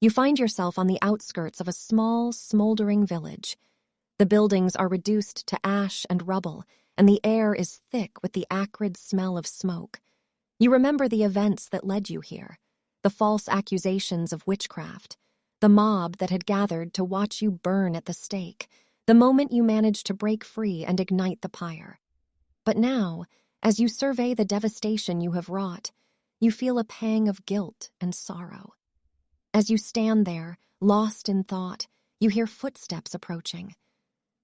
You find yourself on the outskirts of a small, smoldering village. The buildings are reduced to ash and rubble, and the air is thick with the acrid smell of smoke. You remember the events that led you here, the false accusations of witchcraft, the mob that had gathered to watch you burn at the stake, the moment you managed to break free and ignite the pyre. But now, as you survey the devastation you have wrought, you feel a pang of guilt and sorrow. As you stand there, lost in thought, you hear footsteps approaching.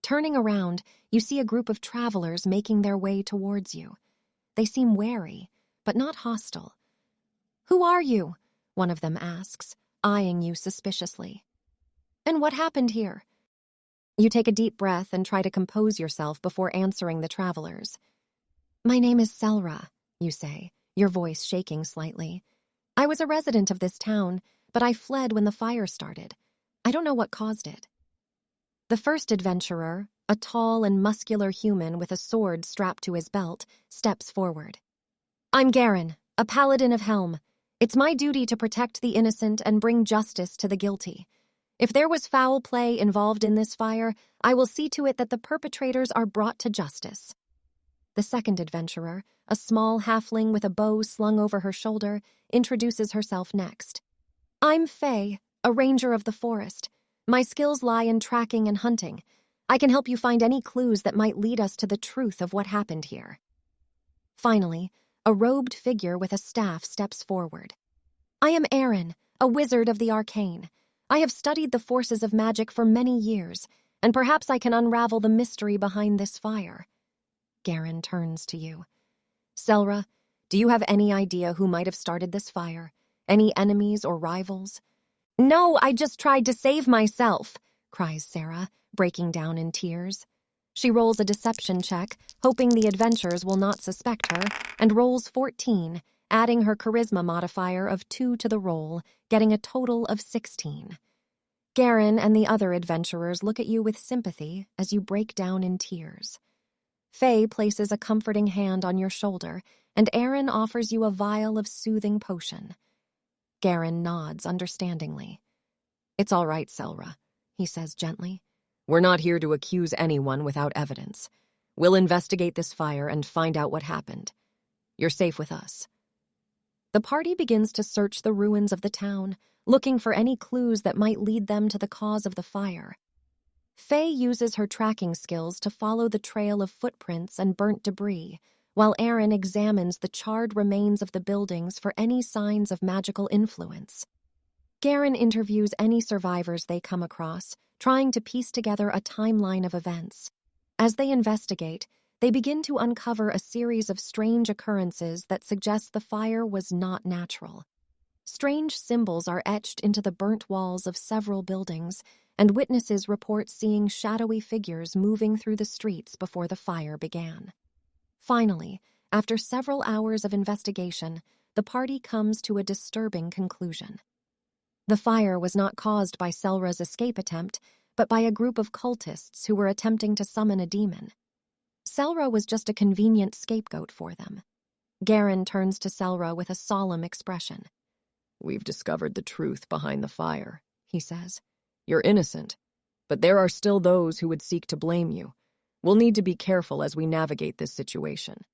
Turning around, you see a group of travelers making their way towards you. They seem wary, but not hostile. "Who are you?" one of them asks, eyeing you suspiciously. "And what happened here?" You take a deep breath and try to compose yourself before answering the travelers. "My name is Selra," you say, your voice shaking slightly. "I was a resident of this town, but I fled when the fire started. I don't know what caused it." The first adventurer, a tall and muscular human with a sword strapped to his belt, steps forward. "I'm Garen, a paladin of Helm. It's my duty to protect the innocent and bring justice to the guilty. If there was foul play involved in this fire, I will see to it that the perpetrators are brought to justice." The second adventurer, a small halfling with a bow slung over her shoulder, introduces herself next. "I'm Faye, a ranger of the forest. My skills lie in tracking and hunting. I can help you find any clues that might lead us to the truth of what happened here." Finally, a robed figure with a staff steps forward. "I am Aaron, a wizard of the arcane. I have studied the forces of magic for many years, and perhaps I can unravel the mystery behind this fire." Garen turns to you. "Selra, do you have any idea who might have started this fire? Any enemies or rivals?" "No, I just tried to save myself," cries Sarah, breaking down in tears. She rolls a deception check, hoping the adventurers will not suspect her, and rolls 14, adding her charisma modifier of 2 to the roll, getting a total of 16. Garen and the other adventurers look at you with sympathy as you break down in tears. Faye places a comforting hand on your shoulder, and Aaron offers you a vial of soothing potion. Garen nods understandingly. "It's all right, Selra," he says gently. "We're not here to accuse anyone without evidence. We'll investigate this fire and find out what happened. You're safe with us." The party begins to search the ruins of the town, looking for any clues that might lead them to the cause of the fire. Faye uses her tracking skills to follow the trail of footprints and burnt debris, while Aaron examines the charred remains of the buildings for any signs of magical influence. Garen interviews any survivors they come across, trying to piece together a timeline of events. As they investigate, they begin to uncover a series of strange occurrences that suggest the fire was not natural. Strange symbols are etched into the burnt walls of several buildings, and witnesses report seeing shadowy figures moving through the streets before the fire began. Finally, after several hours of investigation, the party comes to a disturbing conclusion. The fire was not caused by Selra's escape attempt, but by a group of cultists who were attempting to summon a demon. Selra was just a convenient scapegoat for them. Garen turns to Selra with a solemn expression. "We've discovered the truth behind the fire," he says. "You're innocent, but there are still those who would seek to blame you. We'll need to be careful as we navigate this situation."